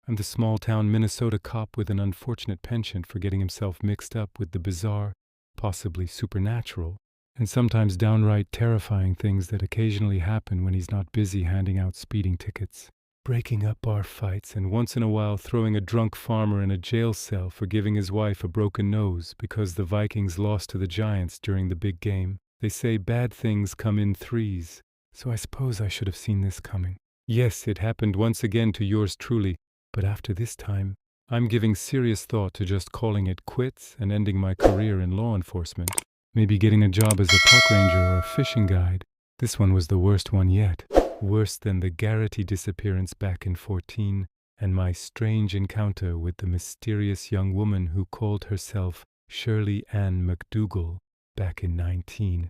I'm the small-town Minnesota cop with an unfortunate penchant for getting himself mixed up with the bizarre, possibly supernatural, and sometimes downright terrifying things that occasionally happen when he's not busy handing out speeding tickets, breaking up bar fights, and once in a while throwing a drunk farmer in a jail cell for giving his wife a broken nose because the Vikings lost to the Giants during the big game. They say bad things come in threes, so I suppose I should have seen this coming. Yes, it happened once again to yours truly, but after this time, I'm giving serious thought to just calling it quits and ending my career in law enforcement. Maybe getting a job as a park ranger or a fishing guide. This one was the worst one yet. Worse than the Garrity disappearance back in 14 and my strange encounter with the mysterious young woman who called herself Shirley Ann McDougal back in 19.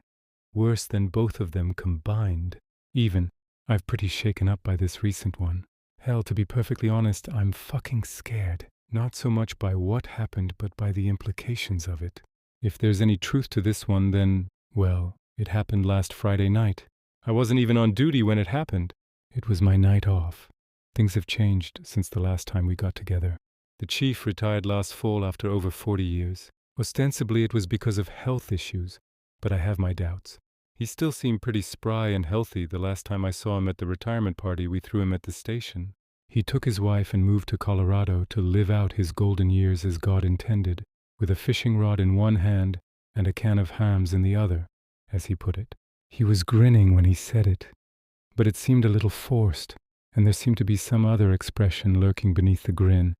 Worse than both of them combined. Even, I've pretty shaken up by this recent one. Hell, to be perfectly honest, I'm fucking scared. Not so much by what happened, but by the implications of it. If there's any truth to this one, then, well, it happened last Friday night. I wasn't even on duty when it happened. It was my night off. Things have changed since the last time we got together. The chief retired last fall after over 40 years. Ostensibly it was because of health issues, but I have my doubts. He still seemed pretty spry and healthy the last time I saw him at the retirement party we threw him at the station. He took his wife and moved to Colorado to live out his golden years as God intended, with a fishing rod in one hand and a can of hams in the other, as he put it. He was grinning when he said it, but it seemed a little forced, and there seemed to be some other expression lurking beneath the grin,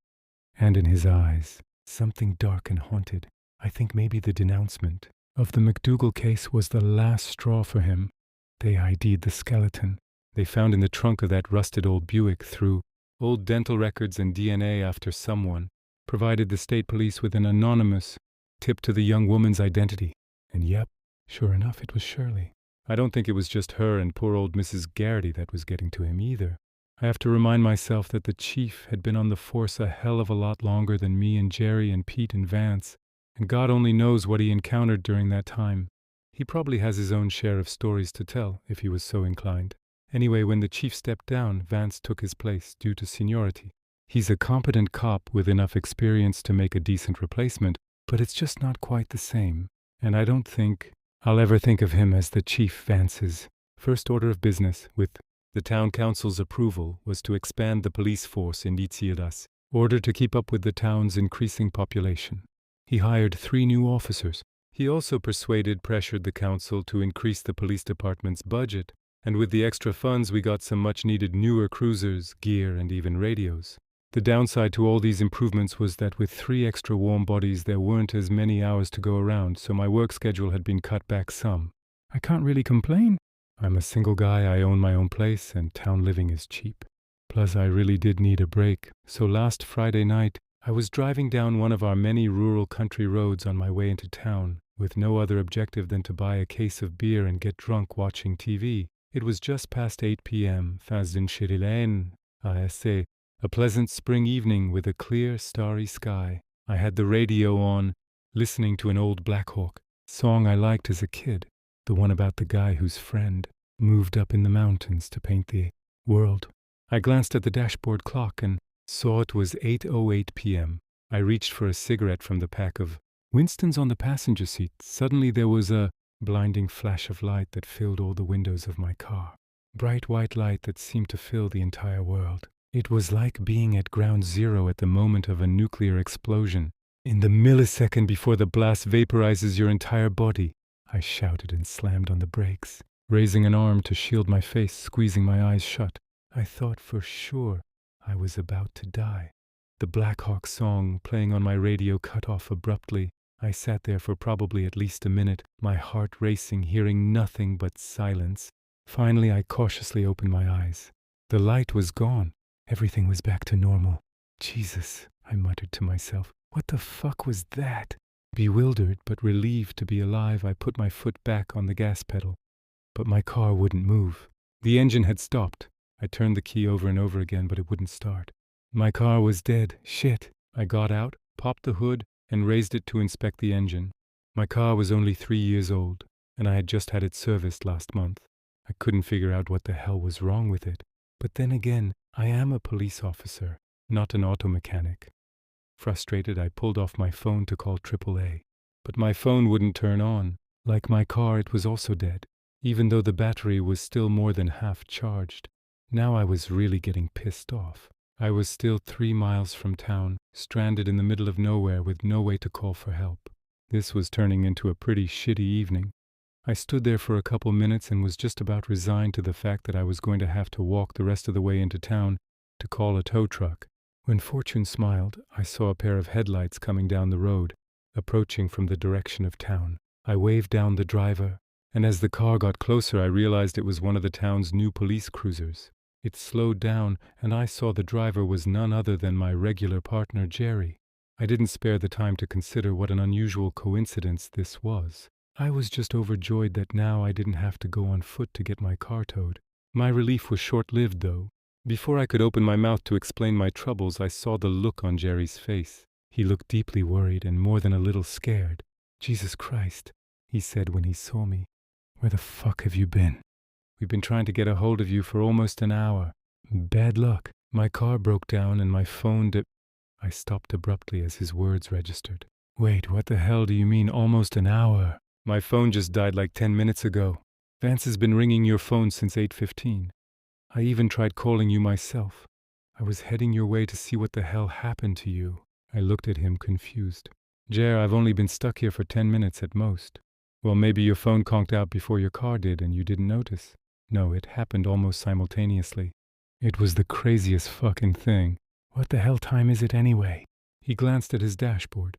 and in his eyes, something dark and haunted. I think maybe the denouncement of the McDougal case was the last straw for him. They ID'd the skeleton they found in the trunk of that rusted old Buick through old dental records and DNA after someone provided the state police with an anonymous tip to the young woman's identity. And yep, sure enough, it was Shirley. I don't think it was just her and poor old Mrs. Garrity that was getting to him either. I have to remind myself that the chief had been on the force a hell of a lot longer than me and Jerry and Pete and Vance, and God only knows what he encountered during that time. He probably has his own share of stories to tell, if he was so inclined. Anyway, when the chief stepped down, Vance took his place due to seniority. He's a competent cop with enough experience to make a decent replacement, but it's just not quite the same. And I don't think I'll ever think of him as the Chief Vance's first order of business with the town council's approval was to expand the police force in Itsiras, ordered to keep up with the town's increasing population. He hired 3 new officers. He also pressured the council to increase the police department's budget, and with the extra funds we got some much-needed newer cruisers, gear, and even radios. The downside to all these improvements was that with 3 extra warm bodies there weren't as many hours to go around, so my work schedule had been cut back some. I can't really complain. I'm a single guy, I own my own place, and town living is cheap. Plus I really did need a break, so last Friday night I was driving down one of our many rural country roads on my way into town, with no other objective than to buy a case of beer and get drunk watching TV. It was just past 8 p.m., fin d'une chérilaine, ASC, a pleasant spring evening with a clear, starry sky. I had the radio on, listening to an old Black Hawk song I liked as a kid, the one about the guy whose friend moved up in the mountains to paint the world. I glanced at the dashboard clock and saw it was 8:08 p.m. I reached for a cigarette from the pack of Winston's on the passenger seat. Suddenly there was a blinding flash of light that filled all the windows of my car. Bright white light that seemed to fill the entire world. It was like being at ground zero at the moment of a nuclear explosion. In the millisecond before the blast vaporizes your entire body, I shouted and slammed on the brakes, raising an arm to shield my face, squeezing my eyes shut. I thought for sure I was about to die. The Black Hawk song playing on my radio cut off abruptly. I sat there for probably at least a minute, my heart racing, hearing nothing but silence. Finally, I cautiously opened my eyes. The light was gone. Everything was back to normal. Jesus, I muttered to myself. What the fuck was that? Bewildered but relieved to be alive, I put my foot back on the gas pedal. But my car wouldn't move. The engine had stopped. I turned the key over and over again, but it wouldn't start. My car was dead. Shit. I got out, popped the hood, and raised it to inspect the engine. My car was only 3 years old, and I had just had it serviced last month. I couldn't figure out what the hell was wrong with it. But then again, I am a police officer. not an auto mechanic. Frustrated, I pulled off my phone to call AAA. But my phone wouldn't turn on. Like my car, it was also dead, even though the battery was still more than half charged. Now I was really getting pissed off. I was still 3 miles from town, stranded in the middle of nowhere with no way to call for help. This was turning into a pretty shitty evening. I stood there for a couple minutes and was just about resigned to the fact that I was going to have to walk the rest of the way into town to call a tow truck. When fortune smiled, I saw a pair of headlights coming down the road, approaching from the direction of town. I waved down the driver, and as the car got closer, I realized it was one of the town's new police cruisers. It slowed down, and I saw the driver was none other than my regular partner, Jerry. I didn't spare the time to consider what an unusual coincidence this was. I was just overjoyed that now I didn't have to go on foot to get my car towed. My relief was short-lived, though. Before I could open my mouth to explain my troubles, I saw the look on Jerry's face. He looked deeply worried and more than a little scared. "Jesus Christ," he said when he saw me. "Where the fuck have you been? We've been trying to get a hold of you for almost an hour. Bad luck. My car broke down and my phone I stopped abruptly as his words registered. "Wait, what the hell do you mean almost an hour? My phone just died like 10 minutes ago. Vance has been ringing your phone since 8:15. I even tried calling you myself. I was heading your way to see what the hell happened to you." I looked at him confused. "Jer, I've only been stuck here for 10 minutes at most." "Well, maybe your phone conked out before your car did and you didn't notice." "No, it happened almost simultaneously. It was the craziest fucking thing." "What the hell time is it anyway?" He glanced at his dashboard.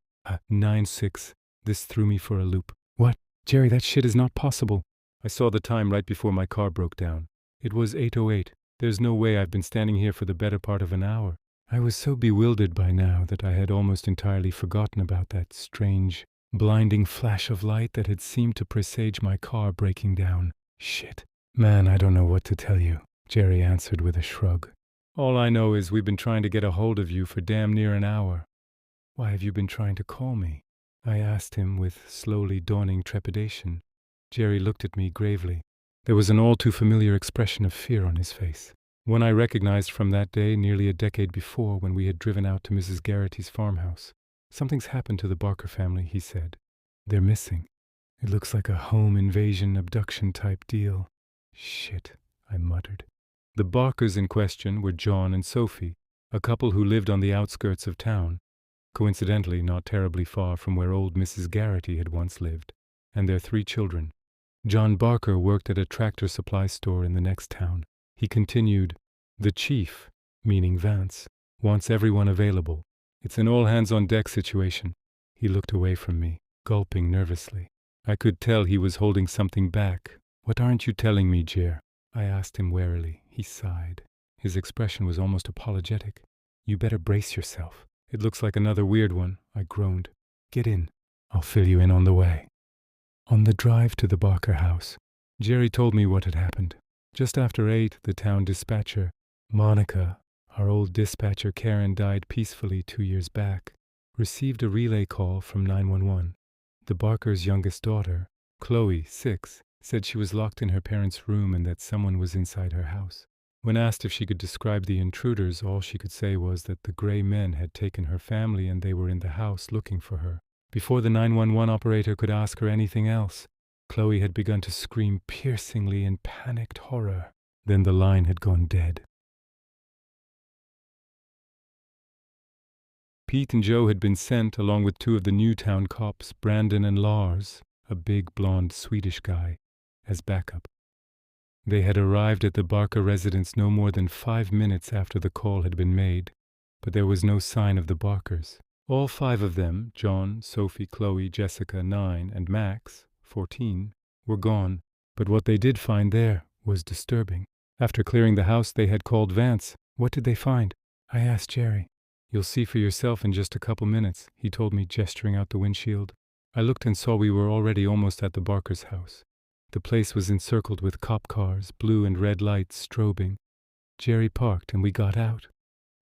9:06. This threw me for a loop. "What? Jerry, that shit is not possible." I saw the time right before my car broke down. It was 8:08. There's no way I've been standing here for the better part of an hour. I was so bewildered by now that I had almost entirely forgotten about that strange, blinding flash of light that had seemed to presage my car breaking down. "Shit. Man, I don't know what to tell you," Jerry answered with a shrug. "All I know is we've been trying to get a hold of you for damn near an hour." "Why have you been trying to call me?" I asked him with slowly dawning trepidation. Jerry looked at me gravely. There was an all-too-familiar expression of fear on his face, one I recognized from that day nearly a decade before when we had driven out to Mrs. Garrity's farmhouse. "Something's happened to the Barker family," he said. "They're missing. It looks like a home invasion abduction type deal." "Shit," I muttered. The Barkers in question were John and Sophie, a couple who lived on the outskirts of town, coincidentally not terribly far from where old Mrs. Garrity had once lived, and their 3 children. John Barker worked at a tractor supply store in the next town. He continued, "The chief, meaning Vance, wants everyone available. It's an all-hands-on-deck situation." He looked away from me, gulping nervously. I could tell he was holding something back. "What aren't you telling me, Jer?" I asked him warily. He sighed. His expression was almost apologetic. "You better brace yourself. It looks like another weird one," I groaned. "Get in. I'll fill you in on the way." On the drive to the Barker house, Jerry told me what had happened. Just after 8, the town dispatcher, Monica, our old dispatcher Karen died peacefully 2 years back, received a relay call from 911. The Barkers' youngest daughter, Chloe, 6, said she was locked in her parents' room and that someone was inside her house. When asked if she could describe the intruders, all she could say was that the gray men had taken her family and they were in the house looking for her. Before the 911 operator could ask her anything else, Chloe had begun to scream piercingly in panicked horror. Then the line had gone dead. Pete and Joe had been sent, along with 2 of the Newtown cops, Brandon and Lars, a big blonde Swedish guy, as backup. They had arrived at the Barker residence no more than 5 minutes after the call had been made, but there was no sign of the Barkers. All 5 of them, John, Sophie, Chloe, Jessica, 9, and Max, 14, were gone, but what they did find there was disturbing. After clearing the house, they had called Vance. What did they find? I asked Jerry. "You'll see for yourself in just a couple minutes," he told me, gesturing out the windshield. I looked and saw we were already almost at the Barkers' house. The place was encircled with cop cars, blue and red lights strobing. Jerry parked and we got out.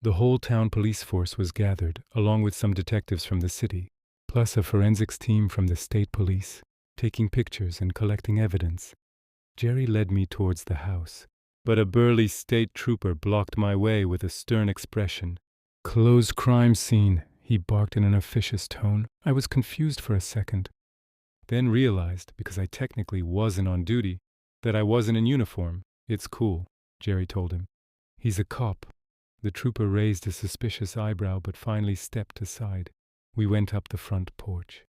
The whole town police force was gathered, along with some detectives from the city, plus a forensics team from the state police, taking pictures and collecting evidence. Jerry led me towards the house, but a burly state trooper blocked my way with a stern expression. Close crime scene, he barked in an officious tone. I was confused for a second, then realized, because I technically wasn't on duty, that I wasn't in uniform. It's cool, Jerry told him. He's a cop. The trooper raised a suspicious eyebrow but finally stepped aside. We went up the front porch.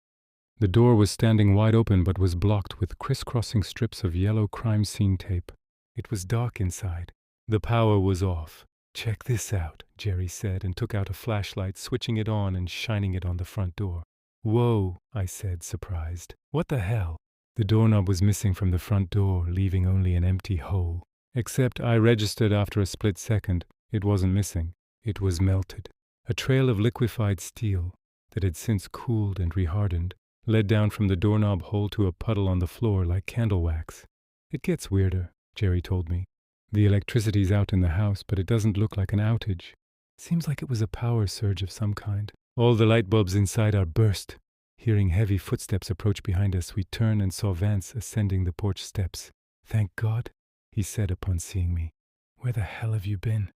The door was standing wide open but was blocked with crisscrossing strips of yellow crime scene tape. It was dark inside. The power was off. "Check this out," Jerry said and took out a flashlight, switching it on and shining it on the front door. "Whoa," I said, surprised. "What the hell?" The doorknob was missing from the front door, leaving only an empty hole. Except I registered after a split second. It wasn't missing. It was melted. A trail of liquefied steel that had since cooled and rehardened led down from the doorknob hole to a puddle on the floor like candle wax. "It gets weirder," Jerry told me. "The electricity's out in the house, but it doesn't look like an outage. Seems like it was a power surge of some kind. All the light bulbs inside are burst." Hearing heavy footsteps approach behind us, we turned and saw Vance ascending the porch steps. "Thank God," he said upon seeing me. "Where the hell have you been?"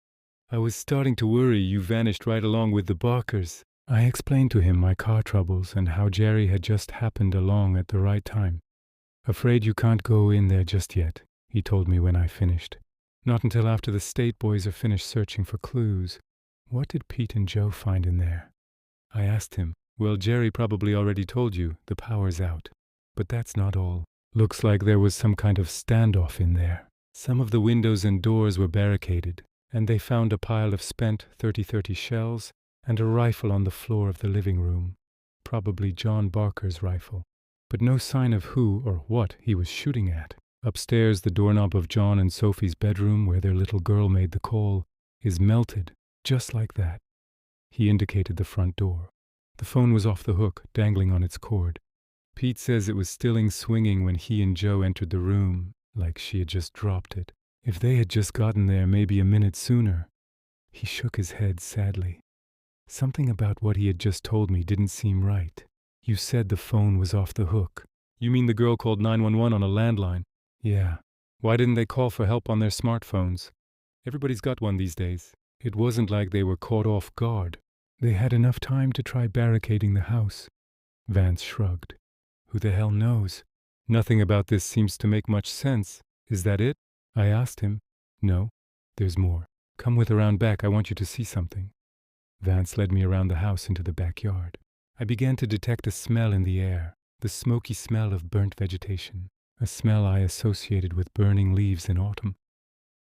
"I was starting to worry you vanished right along with the Barkers." I explained to him my car troubles and how Jerry had just happened along at the right time. "Afraid you can't go in there just yet," he told me when I finished. "Not until after the state boys are finished searching for clues." "What did Pete and Joe find in there?" I asked him. "Well, Jerry probably already told you, the power's out. But that's not all. Looks like there was some kind of standoff in there. Some of the windows and doors were barricaded, and they found a pile of spent .30-30 shells and a rifle on the floor of the living room. Probably John Barker's rifle. But no sign of who or what he was shooting at. Upstairs, the doorknob of John and Sophie's bedroom, where their little girl made the call, is melted, just like that." He indicated the front door. The phone was off the hook, dangling on its cord. "Pete says it was still swinging when he and Joe entered the room, like she had just dropped it. If they had just gotten there maybe a minute sooner." He shook his head sadly. "Something about what he had just told me didn't seem right. You said the phone was off the hook." "You mean the girl called 911 on a landline?" "Yeah. Why didn't they call for help on their smartphones? Everybody's got one these days." "It wasn't like they were caught off guard. They had enough time to try barricading the house." Vance shrugged. "Who the hell knows? Nothing about this seems to make much sense. Is that it?" I asked him. "No, there's more. Come with around back, I want you to see something." Vance led me around the house into the backyard. I began to detect a smell in the air, the smoky smell of burnt vegetation, a smell I associated with burning leaves in autumn.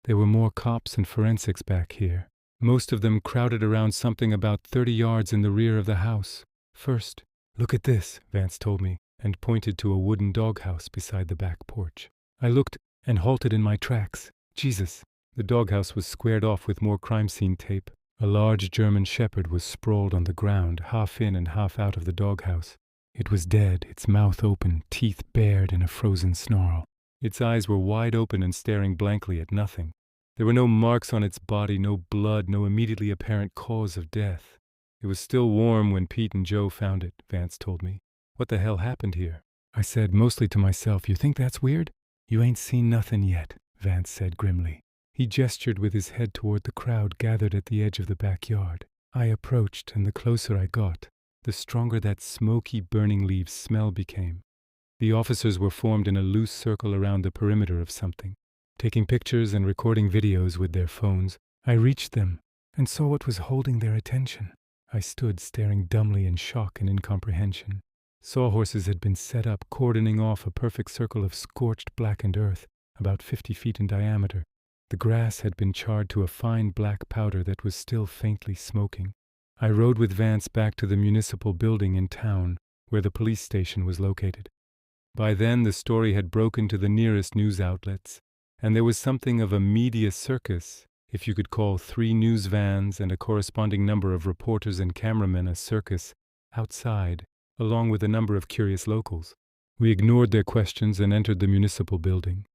There were more cops and forensics back here, most of them crowded around something about 30 yards in the rear of the house. "First, look at this," Vance told me, and pointed to a wooden doghouse beside the back porch. I looked and halted in my tracks. Jesus! The doghouse was squared off with more crime scene tape. A large German shepherd was sprawled on the ground, half in and half out of the doghouse. It was dead, its mouth open, teeth bared in a frozen snarl. Its eyes were wide open and staring blankly at nothing. There were no marks on its body, no blood, no immediately apparent cause of death. It was still warm when Pete and Joe found it, Vance told me. "What the hell happened here?" I said, mostly to myself, "You think that's weird?" "You ain't seen nothing yet," Vance said grimly. He gestured with his head toward the crowd gathered at the edge of the backyard. I approached, and the closer I got, the stronger that smoky, burning leaves smell became. The officers were formed in a loose circle around the perimeter of something, taking pictures and recording videos with their phones. I reached them and saw what was holding their attention. I stood staring dumbly in shock and incomprehension. Sawhorses had been set up, cordoning off a perfect circle of scorched blackened earth, about 50 feet in diameter. The grass had been charred to a fine black powder that was still faintly smoking. I rode with Vance back to the municipal building in town, where the police station was located. By then, the story had broken to the nearest news outlets, and there was something of a media circus, if you could call 3 news vans and a corresponding number of reporters and cameramen a circus, outside, along with a number of curious locals. We ignored their questions and entered the municipal building.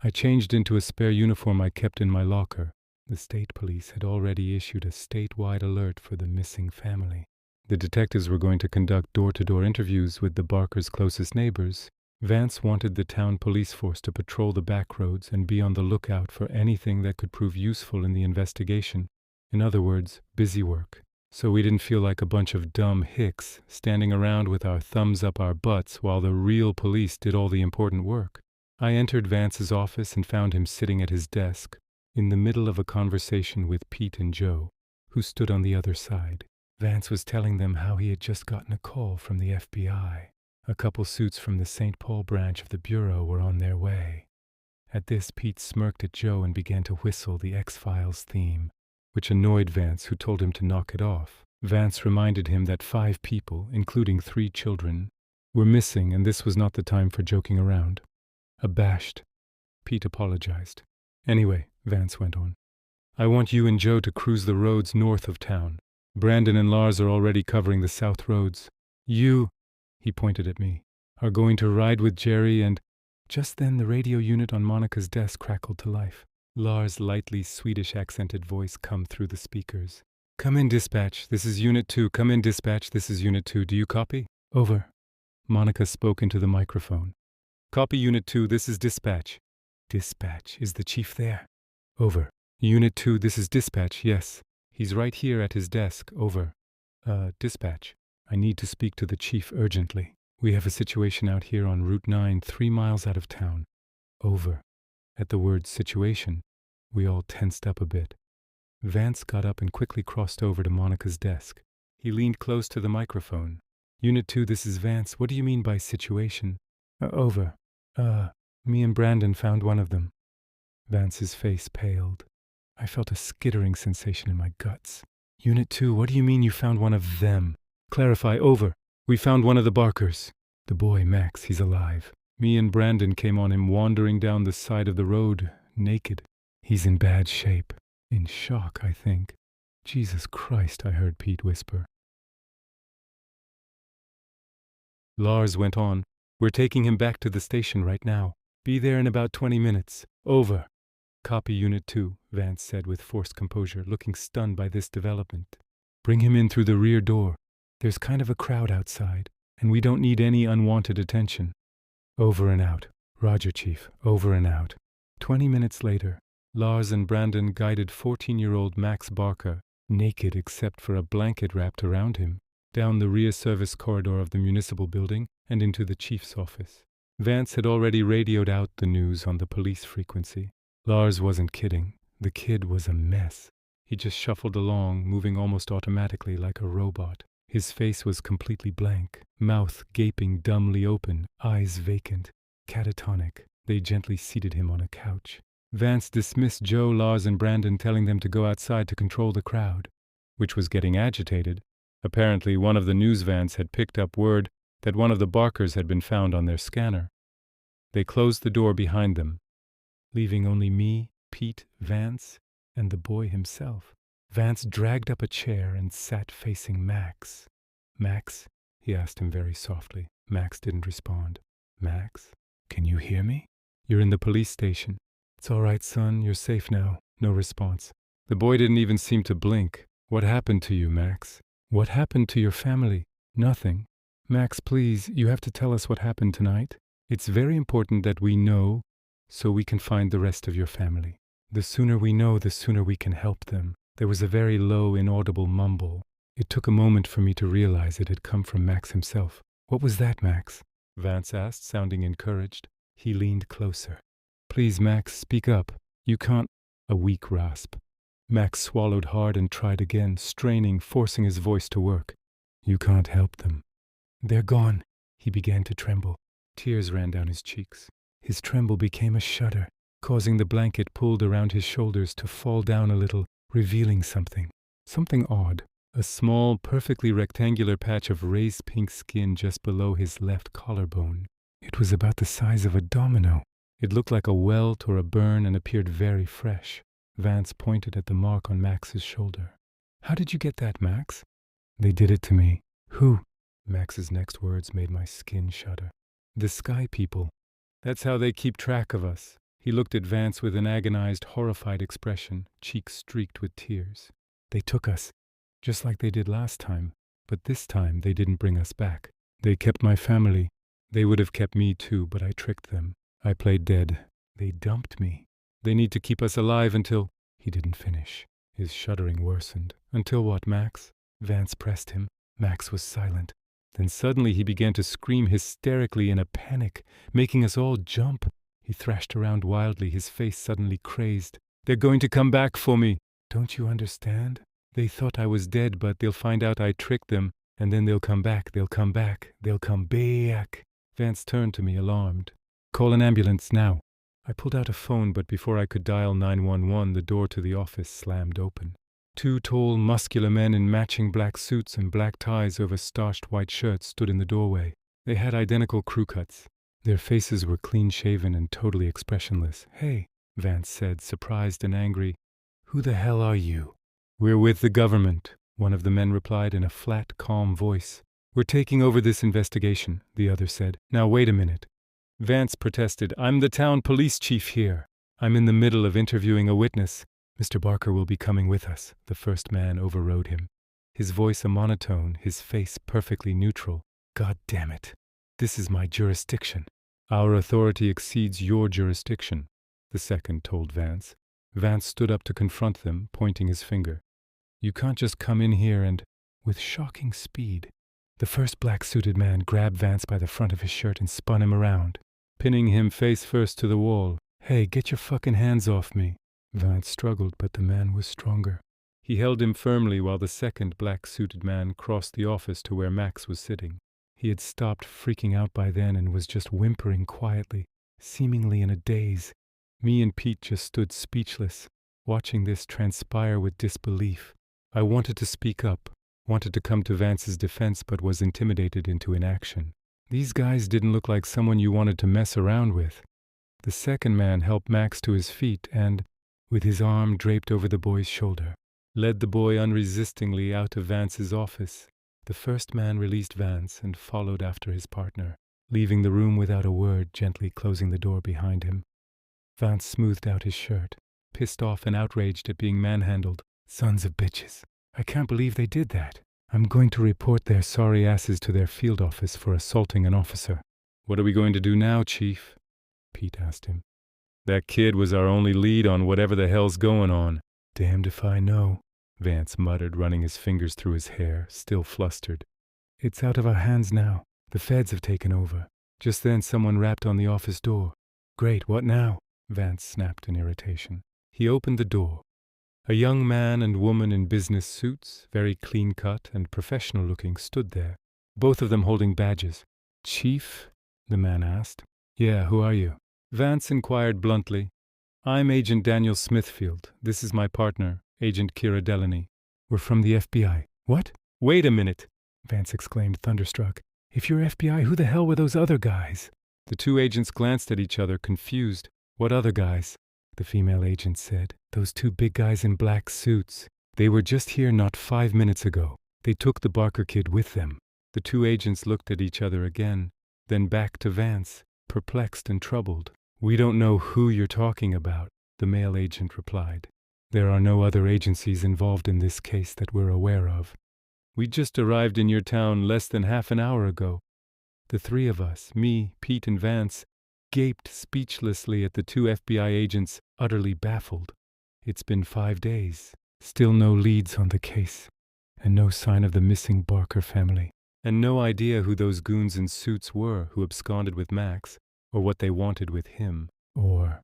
I changed into a spare uniform I kept in my locker. The state police had already issued a statewide alert for the missing family. The detectives were going to conduct door-to-door interviews with the Barkers' closest neighbors. Vance wanted the town police force to patrol the back roads and be on the lookout for anything that could prove useful in the investigation. In other words, busy work. So we didn't feel like a bunch of dumb hicks standing around with our thumbs up our butts while the real police did all the important work. I entered Vance's office and found him sitting at his desk, in the middle of a conversation with Pete and Joe, who stood on the other side. Vance was telling them how he had just gotten a call from the FBI. A couple suits from the St. Paul branch of the Bureau were on their way. At this, Pete smirked at Joe and began to whistle the X-Files theme, which annoyed Vance, who told him to knock it off. Vance reminded him that 5 people, including 3 children, were missing, and this was not the time for joking around. Abashed, Pete apologized. Anyway, Vance went on, I want you and Joe to cruise the roads north of town. Brandon and Lars are already covering the south roads. You, he pointed at me, are going to ride with Jerry and... Just then the radio unit on Monica's desk crackled to life. Lars' lightly Swedish-accented voice come through the speakers. Come in, dispatch. This is Unit 2. Come in, dispatch. This is Unit 2. Do you copy? Over. Monica spoke into the microphone. Copy, Unit 2. This is dispatch. Dispatch. Is the chief there? Over. Unit 2. This is dispatch. Yes. He's right here at his desk. Over. Dispatch. I need to speak to the chief urgently. We have a situation out here on Route 9, 3 miles out of town. Over. At the word situation, we all tensed up a bit. Vance got up and quickly crossed over to Monica's desk. He leaned close to the microphone. Unit 2, this is Vance. What do you mean by situation? Over. Me and Brandon found one of them. Vance's face paled. I felt a skittering sensation in my guts. Unit 2, what do you mean you found one of them? Clarify, over. We found one of the Barkers. The boy, Max, he's alive. Me and Brandon came on him wandering down the side of the road, naked. He's in bad shape. In shock, I think. Jesus Christ, I heard Pete whisper. Lars went on. We're taking him back to the station right now. Be there in about 20 minutes. Over. Copy, Unit 2, Vance said with forced composure, looking stunned by this development. Bring him in through the rear door. There's kind of a crowd outside, and we don't need any unwanted attention. Over and out. Roger, Chief. Over and out. 20 minutes later, Lars and Brandon guided 14-year-old Max Barker, naked except for a blanket wrapped around him, down the rear service corridor of the municipal building and into the chief's office. Vance had already radioed out the news on the police frequency. Lars wasn't kidding. The kid was a mess. He just shuffled along, moving almost automatically like a robot. His face was completely blank, mouth gaping dumbly open, eyes vacant, catatonic. They gently seated him on a couch. Vance dismissed Joe, Lars, and Brandon, telling them to go outside to control the crowd, which was getting agitated. Apparently, one of the news vans had picked up word that one of the Barkers had been found on their scanner. They closed the door behind them, leaving only me, Pete, Vance, and the boy himself. Vance dragged up a chair and sat facing Max. Max? He asked him very softly. Max didn't respond. Max? Can you hear me? You're in the police station. It's all right, son. You're safe now. No response. The boy didn't even seem to blink. What happened to you, Max? What happened to your family? Nothing. Max, please, you have to tell us what happened tonight. It's very important that we know so we can find the rest of your family. The sooner we know, the sooner we can help them. There was a very low, inaudible mumble. It took a moment for me to realize it had come from Max himself. What was that, Max? Vance asked, sounding encouraged. He leaned closer. Please, Max, speak up. You can't... A weak rasp. Max swallowed hard and tried again, straining, forcing his voice to work. You can't help them. They're gone. He began to tremble. Tears ran down his cheeks. His tremble became a shudder, causing the blanket pulled around his shoulders to fall down a little, revealing something odd. A small, perfectly rectangular patch of raised pink skin just below his left collarbone. It was about the size of a domino. It looked like a welt or a burn and appeared very fresh. Vance pointed at the mark on Max's shoulder. How did you get that, Max? They did it to me. Who? Max's next words made my skin shudder. The Sky people. That's how they keep track of us. He looked at Vance with an agonized, horrified expression, cheeks streaked with tears. They took us, just like they did last time, but this time they didn't bring us back. They kept my family. They would have kept me too, but I tricked them. I played dead. They dumped me. They need to keep us alive until... He didn't finish. His shuddering worsened. Until what, Max? Vance pressed him. Max was silent. Then suddenly he began to scream hysterically in a panic, making us all jump. He thrashed around wildly, his face suddenly crazed. "They're going to come back for me. Don't you understand? They thought I was dead, but they'll find out I tricked them, and then they'll come back, they'll come back, they'll come back." Vance turned to me, alarmed. "Call an ambulance now." I pulled out a phone, but before I could dial 911, the door to the office slammed open. Two tall, muscular men in matching black suits and black ties over starched white shirts stood in the doorway. They had identical crew cuts. Their faces were clean-shaven and totally expressionless. "Hey," Vance said, surprised and angry. "Who the hell are you?" "We're with the government," one of the men replied in a flat, calm voice. "We're taking over this investigation," the other said. "Now wait a minute." Vance protested. "I'm the town police chief here. I'm in the middle of interviewing a witness." "Mr. Barker will be coming with us," the first man overrode him. His voice a monotone, his face perfectly neutral. "God damn it. This is my jurisdiction." "Our authority exceeds your jurisdiction," the second told Vance. Vance stood up to confront them, pointing his finger. "You can't just come in here and—" With shocking speed, the first black-suited man grabbed Vance by the front of his shirt and spun him around, pinning him face first to the wall. "Hey, get your fucking hands off me." Vance struggled, but the man was stronger. He held him firmly while the second black-suited man crossed the office to where Max was sitting. He had stopped freaking out by then and was just whimpering quietly, seemingly in a daze. Me and Pete just stood speechless, watching this transpire with disbelief. I wanted to speak up, wanted to come to Vance's defense, but was intimidated into inaction. These guys didn't look like someone you wanted to mess around with. The second man helped Max to his feet and, with his arm draped over the boy's shoulder, led the boy unresistingly out of Vance's office. The first man released Vance and followed after his partner, leaving the room without a word, gently closing the door behind him. Vance smoothed out his shirt, pissed off and outraged at being manhandled. "Sons of bitches. I can't believe they did that. I'm going to report their sorry asses to their field office for assaulting an officer." "What are we going to do now, Chief?" Pete asked him. "That kid was our only lead on whatever the hell's going on." "Damned if I know," Vance muttered, running his fingers through his hair, still flustered. "It's out of our hands now. The feds have taken over." Just then someone rapped on the office door. "Great, what now?" Vance snapped in irritation. He opened the door. A young man and woman in business suits, very clean-cut and professional-looking, stood there, both of them holding badges. "Chief?" the man asked. "Yeah, who are you?" Vance inquired bluntly. "I'm Agent Daniel Smithfield. This is my partner, Agent Kira Delaney. We're from the FBI." "What?" "Wait a minute," Vance exclaimed, thunderstruck. "If you're FBI, who the hell were those other guys?" The two agents glanced at each other, confused. "What other guys?" the female agent said. "Those two big guys in black suits. They were just here not 5 minutes ago. They took the Barker kid with them." The two agents looked at each other again, then back to Vance, perplexed and troubled. "We don't know who you're talking about," the male agent replied. "There are no other agencies involved in this case that we're aware of. We just arrived in your town less than half an hour ago." The three of us, me, Pete, and Vance, gaped speechlessly at the two FBI agents, utterly baffled. It's been 5 days. Still no leads on the case, and no sign of the missing Barker family, and no idea who those goons in suits were who absconded with Max, or what they wanted with him, or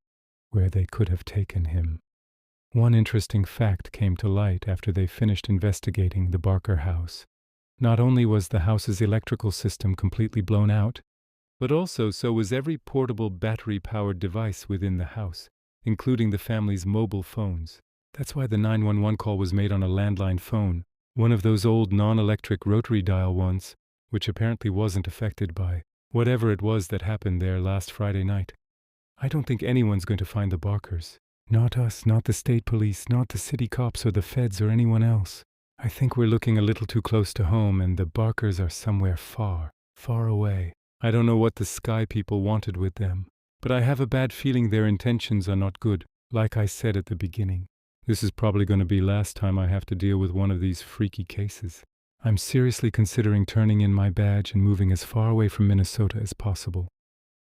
where they could have taken him. One interesting fact came to light after they finished investigating the Barker house. Not only was the house's electrical system completely blown out, but also so was every portable battery-powered device within the house, including the family's mobile phones. That's why the 911 call was made on a landline phone, one of those old non-electric rotary dial ones, which apparently wasn't affected by whatever it was that happened there last Friday night. I don't think anyone's going to find the Barkers. Not us, not the state police, not the city cops or the feds or anyone else. I think we're looking a little too close to home, and the Barkers are somewhere far, far away. I don't know what the Sky people wanted with them, but I have a bad feeling their intentions are not good, like I said at the beginning. This is probably going to be last time I have to deal with one of these freaky cases. I'm seriously considering turning in my badge and moving as far away from Minnesota as possible.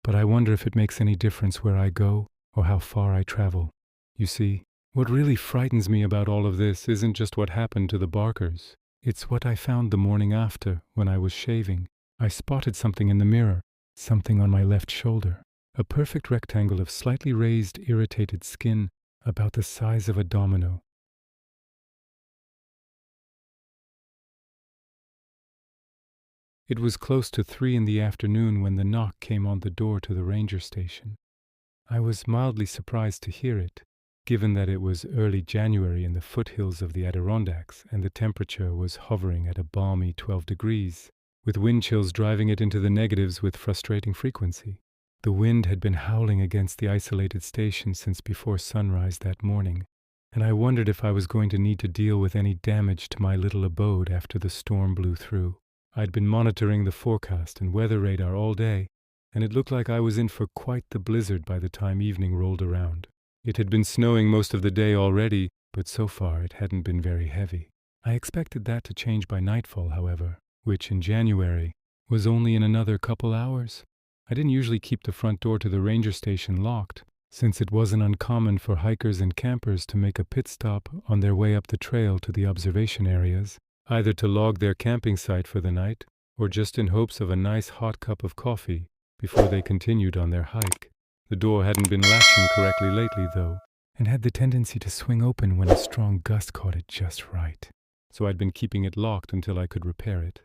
But I wonder if it makes any difference where I go or how far I travel. You see, What really frightens me about all of this isn't just what happened to the Barkers. It's what I found the morning after, when I was shaving. I spotted something in the mirror, something on my left shoulder. A perfect rectangle of slightly raised, irritated skin, about the size of a domino. It was close to 3 in the afternoon when the knock came on the door to the ranger station. I was mildly surprised to hear it, given that it was early January in the foothills of the Adirondacks and the temperature was hovering at a balmy 12 degrees, with wind chills driving it into the negatives with frustrating frequency. The wind had been howling against the isolated station since before sunrise that morning, and I wondered if I was going to need to deal with any damage to my little abode after the storm blew through. I'd been monitoring the forecast and weather radar all day, and it looked like I was in for quite the blizzard by the time evening rolled around. It had been snowing most of the day already, but so far it hadn't been very heavy. I expected that to change by nightfall, however, which in January was only in another couple hours. I didn't usually keep the front door to the ranger station locked, since it wasn't uncommon for hikers and campers to make a pit stop on their way up the trail to the observation areas, either to log their camping site for the night, or just in hopes of a nice hot cup of coffee before they continued on their hike. The door hadn't been latching correctly lately, though, and had the tendency to swing open when a strong gust caught it just right, so I'd been keeping it locked until I could repair it.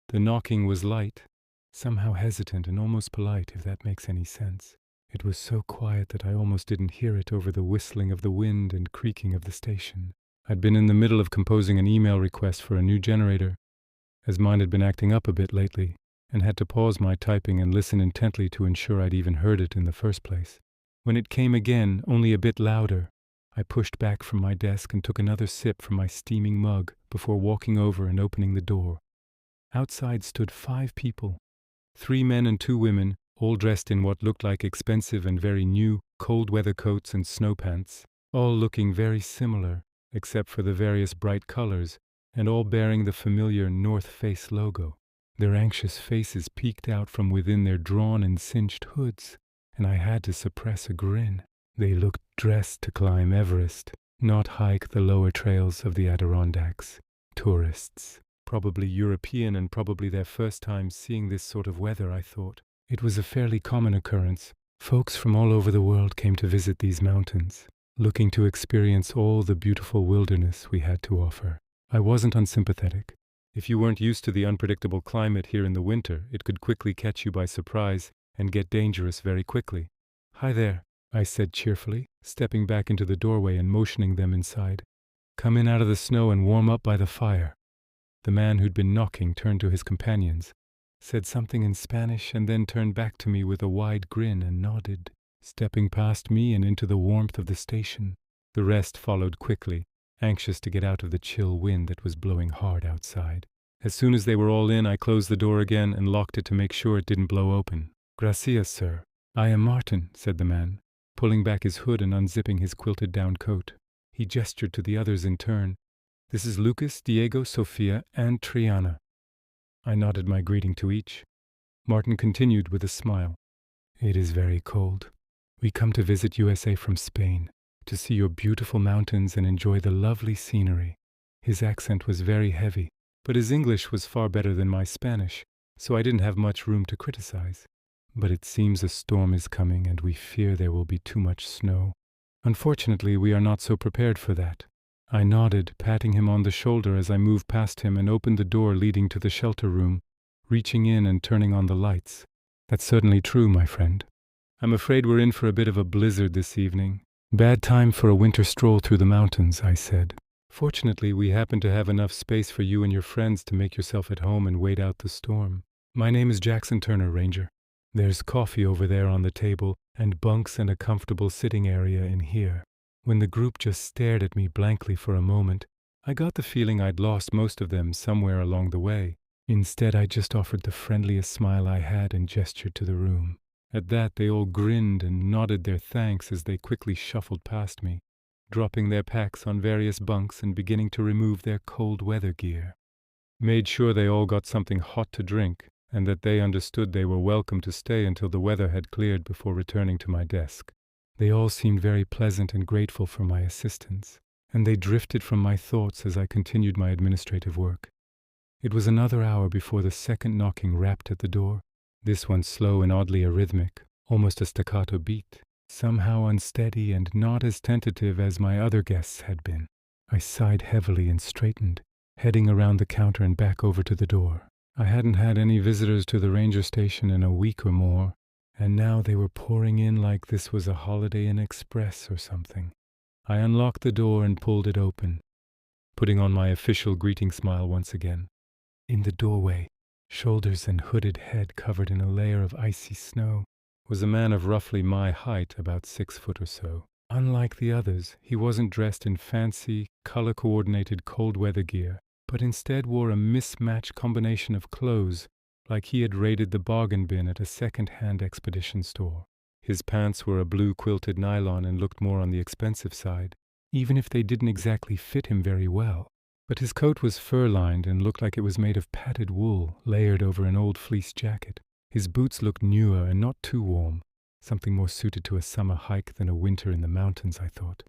The knocking was light, somehow hesitant and almost polite, if that makes any sense. It was so quiet that I almost didn't hear it over the whistling of the wind and creaking of the station. I'd been in the middle of composing an email request for a new generator, as mine had been acting up a bit lately, and had to pause my typing and listen intently to ensure I'd even heard it in the first place. When it came again, only a bit louder, I pushed back from my desk and took another sip from my steaming mug before walking over and opening the door. Outside stood 5 people, 3 men and 2 women, all dressed in what looked like expensive and very new cold weather coats and snow pants, all looking very similar, except for the various bright colors, and all bearing the familiar North Face logo. Their anxious faces peeked out from within their drawn and cinched hoods, and I had to suppress a grin. They looked dressed to climb Everest, not hike the lower trails of the Adirondacks. Tourists. Probably European and probably their first time seeing this sort of weather, I thought. It was a fairly common occurrence. Folks from all over the world came to visit these mountains, looking to experience all the beautiful wilderness we had to offer. I wasn't unsympathetic. If you weren't used to the unpredictable climate here in the winter, it could quickly catch you by surprise and get dangerous very quickly. "Hi there," I said cheerfully, stepping back into the doorway and motioning them inside. "Come in out of the snow and warm up by the fire." The man who'd been knocking turned to his companions, said something in Spanish, and then turned back to me with a wide grin and nodded, stepping past me and into the warmth of the station. The rest followed quickly, anxious to get out of the chill wind that was blowing hard outside. As soon as they were all in, I closed the door again and locked it to make sure it didn't blow open. "Gracias, sir. I am Martin," said the man, pulling back his hood and unzipping his quilted-down coat. He gestured to the others in turn. "This is Lucas, Diego, Sofia, and Triana." I nodded my greeting to each. Martin continued with a smile. "It is very cold. We come to visit USA from Spain, to see your beautiful mountains and enjoy the lovely scenery." His accent was very heavy, but his English was far better than my Spanish, so I didn't have much room to criticize. "But it seems a storm is coming and we fear there will be too much snow. Unfortunately, we are not so prepared for that." I nodded, patting him on the shoulder as I moved past him and opened the door leading to the shelter room, reaching in and turning on the lights. "That's certainly true, my friend. I'm afraid we're in for a bit of a blizzard this evening. Bad time for a winter stroll through the mountains," I said. "Fortunately, we happen to have enough space for you and your friends to make yourself at home and wait out the storm. My name is Jackson Turner, Ranger. There's coffee over there on the table, and bunks and a comfortable sitting area in here." When the group just stared at me blankly for a moment, I got the feeling I'd lost most of them somewhere along the way. Instead, I just offered the friendliest smile I had and gestured to the room. At that, they all grinned and nodded their thanks as they quickly shuffled past me, dropping their packs on various bunks and beginning to remove their cold weather gear. Made sure they all got something hot to drink, and that they understood they were welcome to stay until the weather had cleared before returning to my desk. They all seemed very pleasant and grateful for my assistance, and they drifted from my thoughts as I continued my administrative work. It was another hour before the second knocking rapped at the door, this one slow and oddly arrhythmic, almost a staccato beat, somehow unsteady and not as tentative as my other guests had been. I sighed heavily and straightened, heading around the counter and back over to the door. I hadn't had any visitors to the ranger station in a week or more, and now they were pouring in like this was a Holiday Inn Express or something. I unlocked the door and pulled it open, putting on my official greeting smile once again. In the doorway, shoulders and hooded head covered in a layer of icy snow, was a man of roughly my height, about 6 foot or so. Unlike the others, he wasn't dressed in fancy, color-coordinated cold-weather gear, but instead wore a mismatched combination of clothes, like he had raided the bargain bin at a second-hand expedition store. His pants were a blue quilted nylon and looked more on the expensive side, even if they didn't exactly fit him very well. But his coat was fur-lined and looked like it was made of padded wool layered over an old fleece jacket. His boots looked newer and not too warm, something more suited to a summer hike than a winter in the mountains, I thought.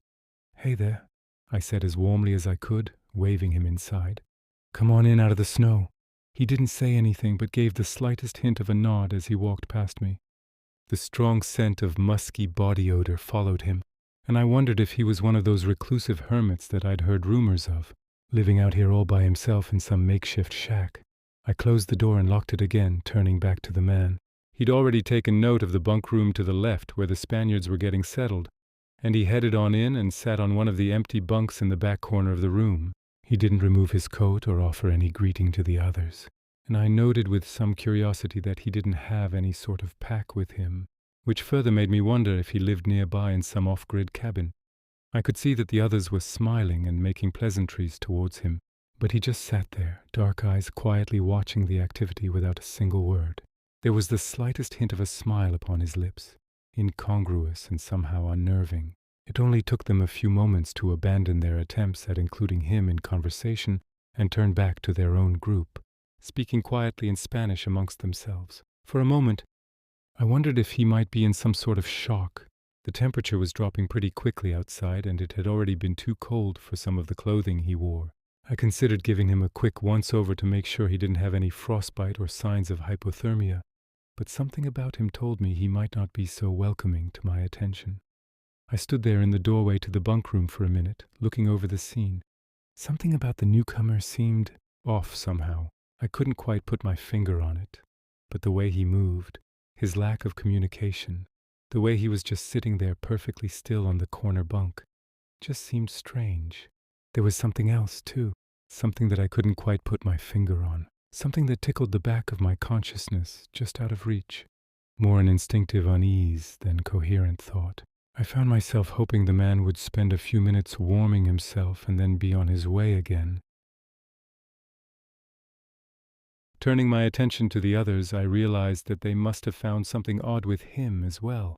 "Hey there," I said as warmly as I could, waving him inside. "Come on in out of the snow." He didn't say anything but gave the slightest hint of a nod as he walked past me. The strong scent of musky body odor followed him, and I wondered if he was one of those reclusive hermits that I'd heard rumors of, living out here all by himself in some makeshift shack. I closed the door and locked it again, turning back to the man. He'd already taken note of the bunk room to the left where the Spaniards were getting settled, and he headed on in and sat on one of the empty bunks in the back corner of the room. He didn't remove his coat or offer any greeting to the others, and I noted with some curiosity that he didn't have any sort of pack with him, which further made me wonder if he lived nearby in some off-grid cabin. I could see that the others were smiling and making pleasantries towards him, but he just sat there, dark eyes quietly watching the activity without a single word. There was the slightest hint of a smile upon his lips, incongruous and somehow unnerving. It only took them a few moments to abandon their attempts at including him in conversation and turn back to their own group, speaking quietly in Spanish amongst themselves. For a moment, I wondered if he might be in some sort of shock. The temperature was dropping pretty quickly outside, and it had already been too cold for some of the clothing he wore. I considered giving him a quick once-over to make sure he didn't have any frostbite or signs of hypothermia, but something about him told me he might not be so welcoming to my attention. I stood there in the doorway to the bunk room for a minute, looking over the scene. Something about the newcomer seemed off somehow. I couldn't quite put my finger on it, but the way he moved, his lack of communication, the way he was just sitting there perfectly still on the corner bunk, just seemed strange. There was something else, too, something that I couldn't quite put my finger on, something that tickled the back of my consciousness, just out of reach, more an instinctive unease than coherent thought. I found myself hoping the man would spend a few minutes warming himself and then be on his way again. Turning my attention to the others, I realized that they must have found something odd with him as well,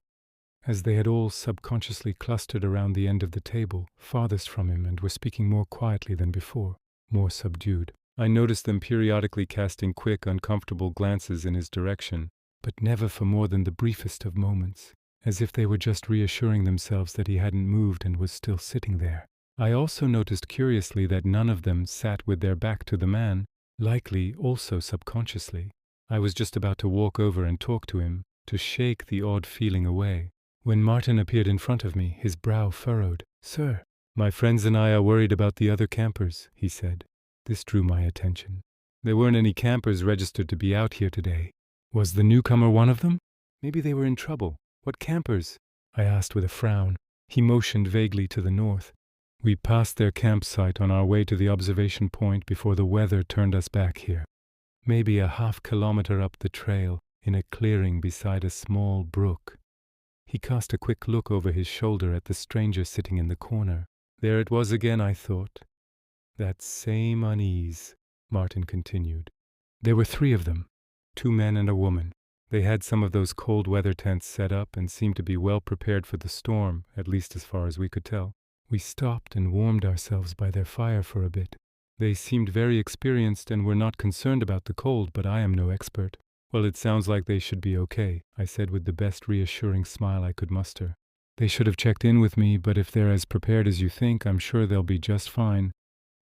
as they had all subconsciously clustered around the end of the table, farthest from him, and were speaking more quietly than before, more subdued. I noticed them periodically casting quick, uncomfortable glances in his direction, but never for more than the briefest of moments, as if they were just reassuring themselves that he hadn't moved and was still sitting there. I also noticed curiously that none of them sat with their back to the man, likely also subconsciously. I was just about to walk over and talk to him, to shake the odd feeling away, when Martin appeared in front of me, his brow furrowed. "Sir, my friends and I are worried about the other campers," he said. This drew my attention. There weren't any campers registered to be out here today. Was the newcomer one of them? Maybe they were in trouble. "What campers?" I asked with a frown. He motioned vaguely to the north. We passed their campsite on our way to the observation point before the weather turned us back here. Maybe a half-kilometer up the trail, in a clearing beside a small brook. He cast a quick look over his shoulder at the stranger sitting in the corner. There it was again, I thought. That same unease, Martin continued. There were 3 of them, 2 men and a woman. They had some of those cold weather tents set up and seemed to be well prepared for the storm, at least as far as we could tell. We stopped and warmed ourselves by their fire for a bit. They seemed very experienced and were not concerned about the cold, but I am no expert. "Well, it sounds like they should be okay," I said with the best reassuring smile I could muster. They should have checked in with me, but if they're as prepared as you think, I'm sure they'll be just fine.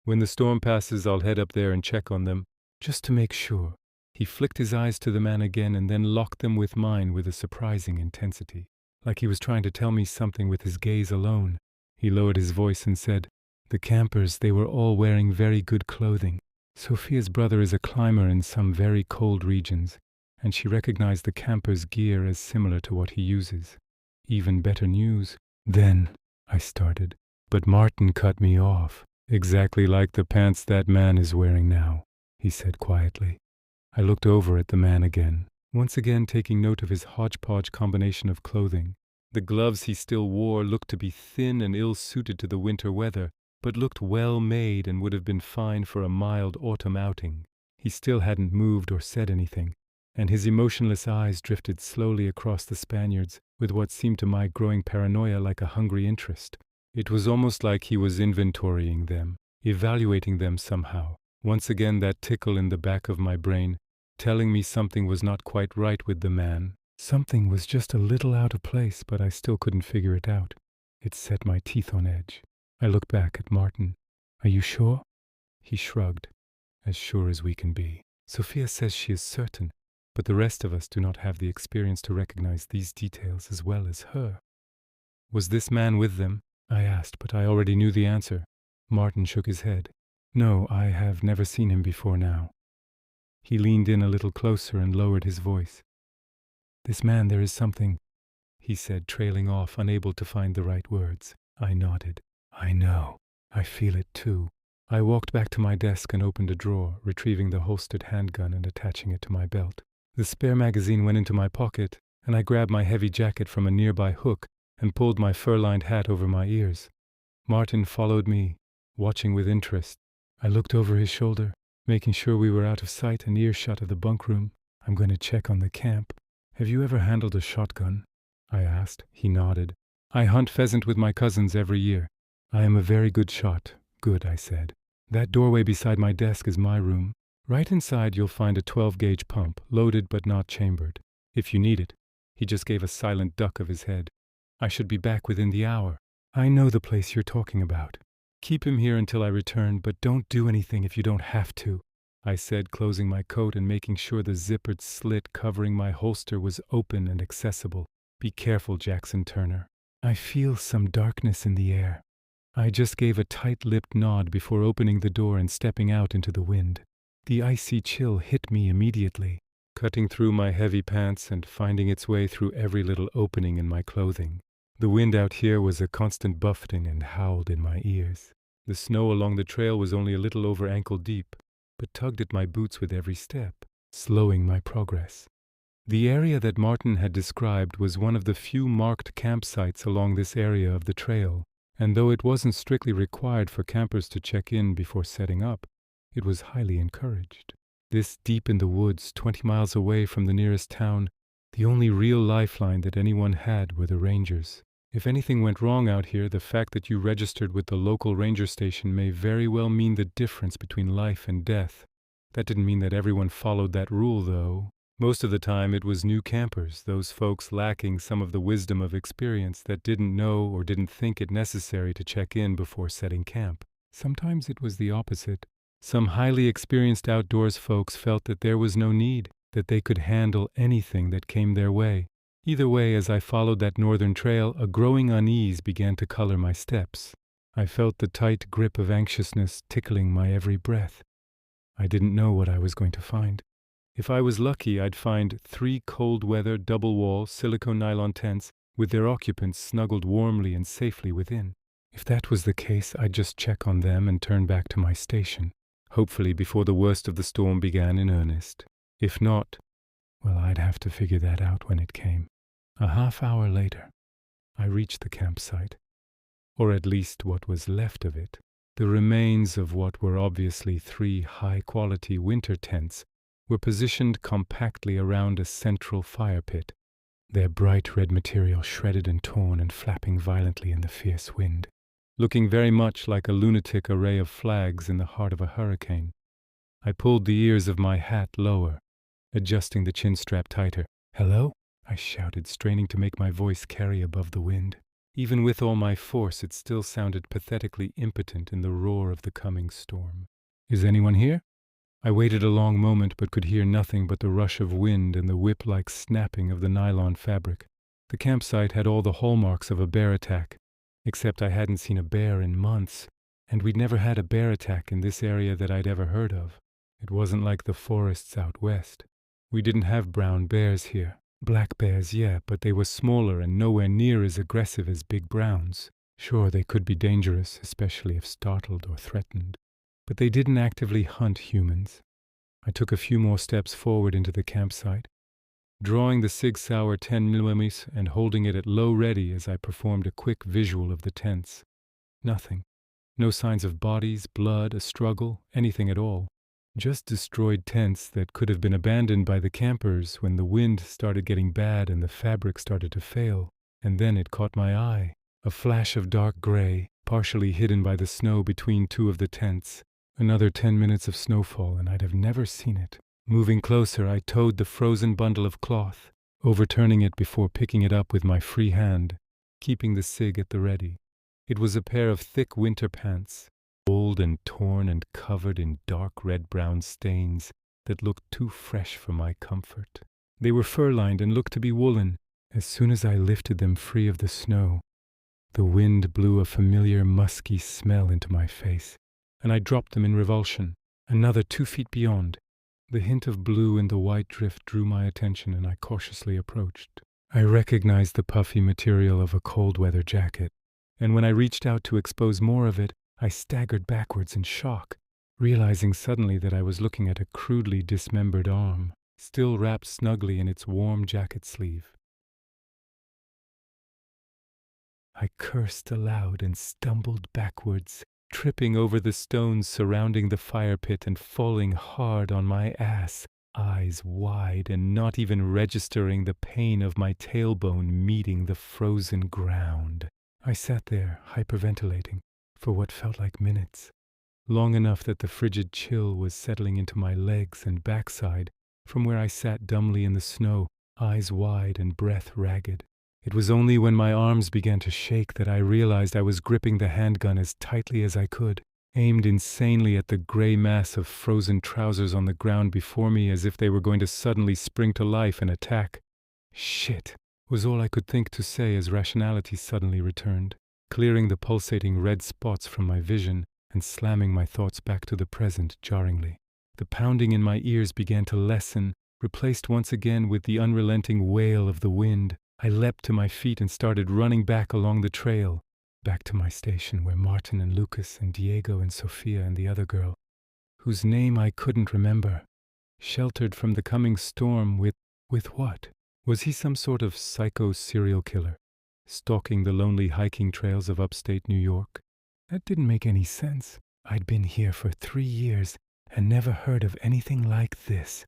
When the storm passes, I'll head up there and check on them, just to make sure." He flicked his eyes to the man again and then locked them with mine with a surprising intensity, like he was trying to tell me something with his gaze alone. He lowered his voice and said, "The campers, they were all wearing very good clothing. Sophia's brother is a climber in some very cold regions, and she recognized the camper's gear as similar to what he uses. Even better news." "Then," I started, but Martin cut me off. "Exactly like the pants that man is wearing now," he said quietly. I looked over at the man again, once again taking note of his hodgepodge combination of clothing. The gloves he still wore looked to be thin and ill-suited to the winter weather, but looked well-made and would have been fine for a mild autumn outing. He still hadn't moved or said anything, and his emotionless eyes drifted slowly across the Spaniards with what seemed to my growing paranoia like a hungry interest. It was almost like he was inventorying them, evaluating them somehow. Once again that tickle in the back of my brain, telling me something was not quite right with the man. Something was just a little out of place, but I still couldn't figure it out. It set my teeth on edge. I looked back at Martin. "Are you sure?" He shrugged. "As sure as we can be. Sophia says she is certain, but the rest of us do not have the experience to recognize these details as well as her." "Was this man with them?" I asked, but I already knew the answer. Martin shook his head. "No, I have never seen him before now." He leaned in a little closer and lowered his voice. "This man, there is something," he said, trailing off, unable to find the right words. I nodded. "I know. I feel it too." I walked back to my desk and opened a drawer, retrieving the holstered handgun and attaching it to my belt. The spare magazine went into my pocket, and I grabbed my heavy jacket from a nearby hook and pulled my fur-lined hat over my ears. Martin followed me, watching with interest. I looked over his shoulder, making sure we were out of sight and earshot of the bunk room. "I'm going to check on the camp." "Have you ever handled a shotgun?" I asked. He nodded. "I hunt pheasant with my cousins every year. I am a very good shot." "Good," I said. "That doorway beside my desk is my room. Right inside you'll find a 12-gauge pump, loaded but not chambered. If you need it." He just gave a silent duck of his head. "I should be back within the hour." "I know the place you're talking about. Keep him here until I return, but don't do anything if you don't have to," I said, closing my coat and making sure the zippered slit covering my holster was open and accessible. "Be careful, Jackson Turner. I feel some darkness in the air." I just gave a tight-lipped nod before opening the door and stepping out into the wind. The icy chill hit me immediately, cutting through my heavy pants and finding its way through every little opening in my clothing. The wind out here was a constant buffeting and howled in my ears. The snow along the trail was only a little over ankle deep, but tugged at my boots with every step, slowing my progress. The area that Martin had described was one of the few marked campsites along this area of the trail, and though it wasn't strictly required for campers to check in before setting up, it was highly encouraged. This deep in the woods, 20 miles away from the nearest town, the only real lifeline that anyone had were the rangers. If anything went wrong out here, the fact that you registered with the local ranger station may very well mean the difference between life and death. That didn't mean that everyone followed that rule, though. Most of the time it was new campers, those folks lacking some of the wisdom of experience that didn't know or didn't think it necessary to check in before setting camp. Sometimes it was the opposite. Some highly experienced outdoors folks felt that there was no need, that they could handle anything that came their way. Either way, as I followed that northern trail, a growing unease began to color my steps. I felt the tight grip of anxiousness tickling my every breath. I didn't know what I was going to find. If I was lucky, I'd find 3 cold-weather, double-wall, silicone nylon tents with their occupants snuggled warmly and safely within. If that was the case, I'd just check on them and turn back to my station, hopefully before the worst of the storm began in earnest. If not, well, I'd have to figure that out when it came. A half-hour later, I reached the campsite, or at least what was left of it. The remains of what were obviously 3 high-quality winter tents were positioned compactly around a central fire pit, their bright red material shredded and torn and flapping violently in the fierce wind, looking very much like a lunatic array of flags in the heart of a hurricane. I pulled the ears of my hat lower, adjusting the chin strap tighter. "Hello?" I shouted, straining to make my voice carry above the wind. Even with all my force, it still sounded pathetically impotent in the roar of the coming storm. "Is anyone here?" I waited a long moment but could hear nothing but the rush of wind and the whip-like snapping of the nylon fabric. The campsite had all the hallmarks of a bear attack, except I hadn't seen a bear in months, and we'd never had a bear attack in this area that I'd ever heard of. It wasn't like the forests out west. We didn't have brown bears here. Black bears, yeah, but they were smaller and nowhere near as aggressive as big browns. Sure, they could be dangerous, especially if startled or threatened, but they didn't actively hunt humans. I took a few more steps forward into the campsite, drawing the Sig Sauer 10mm and holding it at low ready as I performed a quick visual of the tents. Nothing. No signs of bodies, blood, a struggle, anything at all. Just destroyed tents that could have been abandoned by the campers when the wind started getting bad and the fabric started to fail. And then it caught my eye. A flash of dark gray, partially hidden by the snow between two of the tents. Another 10 minutes of snowfall, and I'd have never seen it. Moving closer, I towed the frozen bundle of cloth, overturning it before picking it up with my free hand, keeping the Sig at the ready. It was a pair of thick winter pants, old and torn and covered in dark red-brown stains that looked too fresh for my comfort. They were fur-lined and looked to be woolen. As soon as I lifted them free of the snow, the wind blew a familiar musky smell into my face, and I dropped them in revulsion, another 2 feet beyond. The hint of blue in the white drift drew my attention, and I cautiously approached. I recognized the puffy material of a cold-weather jacket, and when I reached out to expose more of it, I staggered backwards in shock, realizing suddenly that I was looking at a crudely dismembered arm, still wrapped snugly in its warm jacket sleeve. I cursed aloud and stumbled backwards, tripping over the stones surrounding the fire pit and falling hard on my ass, eyes wide and not even registering the pain of my tailbone meeting the frozen ground. I sat there, hyperventilating, for what felt like minutes, long enough that the frigid chill was settling into my legs and backside from where I sat dumbly in the snow, eyes wide and breath ragged. It was only when my arms began to shake that I realized I was gripping the handgun as tightly as I could, aimed insanely at the gray mass of frozen trousers on the ground before me as if they were going to suddenly spring to life and attack. "Shit," was all I could think to say as rationality suddenly returned, clearing the pulsating red spots from my vision and slamming my thoughts back to the present jarringly. The pounding in my ears began to lessen, replaced once again with the unrelenting wail of the wind. I leapt to my feet and started running back along the trail, back to my station where Martin and Lucas and Diego and Sophia and the other girl, whose name I couldn't remember, sheltered from the coming storm with what? Was he some sort of psycho serial killer, stalking the lonely hiking trails of upstate New York? That didn't make any sense. I'd been here for 3 years and never heard of anything like this.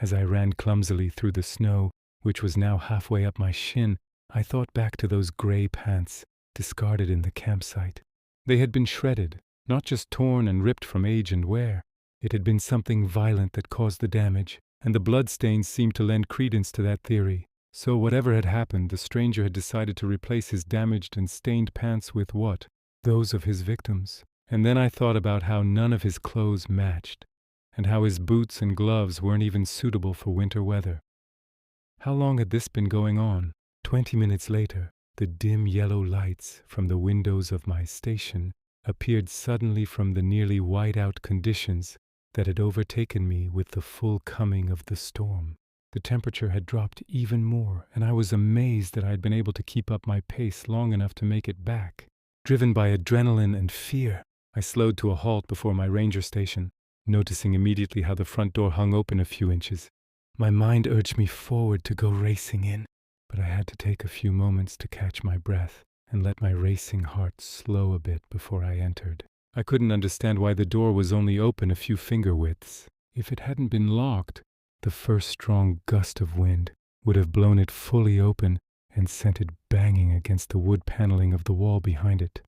As I ran clumsily through the snow, which was now halfway up my shin, I thought back to those gray pants, discarded in the campsite. They had been shredded, not just torn and ripped from age and wear. It had been something violent that caused the damage, and the bloodstains seemed to lend credence to that theory. So whatever had happened, the stranger had decided to replace his damaged and stained pants with what? Those of his victims. And then I thought about how none of his clothes matched, and how his boots and gloves weren't even suitable for winter weather. How long had this been going on? 20 minutes later, the dim yellow lights from the windows of my station appeared suddenly from the nearly white-out conditions that had overtaken me with the full coming of the storm. The temperature had dropped even more, and I was amazed that I had been able to keep up my pace long enough to make it back. Driven by adrenaline and fear, I slowed to a halt before my ranger station, noticing immediately how the front door hung open a few inches. My mind urged me forward to go racing in, but I had to take a few moments to catch my breath and let my racing heart slow a bit before I entered. I couldn't understand why the door was only open a few finger widths. If it hadn't been locked, the first strong gust of wind would have blown it fully open and sent it banging against the wood paneling of the wall behind it.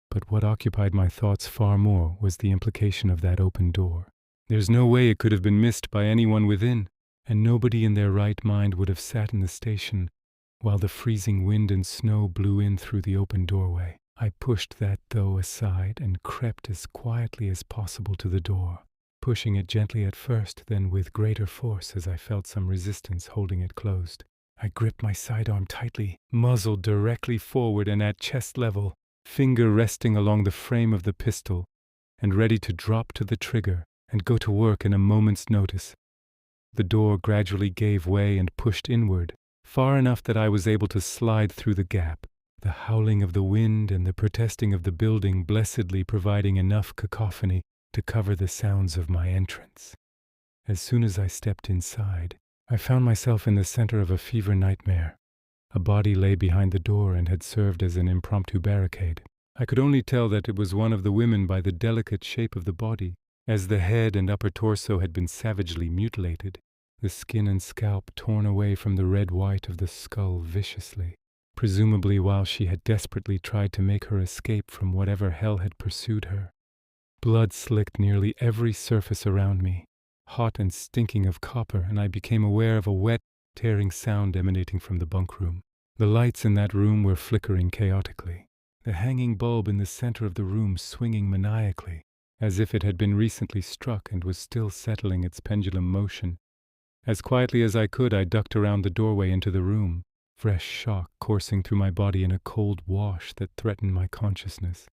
But what occupied my thoughts far more was the implication of that open door. There's no way it could have been missed by anyone within, and nobody in their right mind would have sat in the station while the freezing wind and snow blew in through the open doorway. I pushed that, though, aside and crept as quietly as possible to the door, pushing it gently at first, then with greater force as I felt some resistance holding it closed. I gripped my sidearm tightly, muzzle directly forward and at chest level, finger resting along the frame of the pistol, and ready to drop to the trigger and go to work in a moment's notice. The door gradually gave way and pushed inward, far enough that I was able to slide through the gap, the howling of the wind and the protesting of the building blessedly providing enough cacophony to cover the sounds of my entrance. As soon as I stepped inside, I found myself in the center of a fever nightmare. A body lay behind the door and had served as an impromptu barricade. I could only tell that it was one of the women by the delicate shape of the body, as the head and upper torso had been savagely mutilated, the skin and scalp torn away from the red white of the skull viciously, presumably while she had desperately tried to make her escape from whatever hell had pursued her. Blood slicked nearly every surface around me, hot and stinking of copper, and I became aware of a wet, tearing sound emanating from the bunk room. The lights in that room were flickering chaotically, the hanging bulb in the center of the room swinging maniacally, as if it had been recently struck and was still settling its pendulum motion. As quietly as I could, I ducked around the doorway into the room, fresh shock coursing through my body in a cold wash that threatened my consciousness.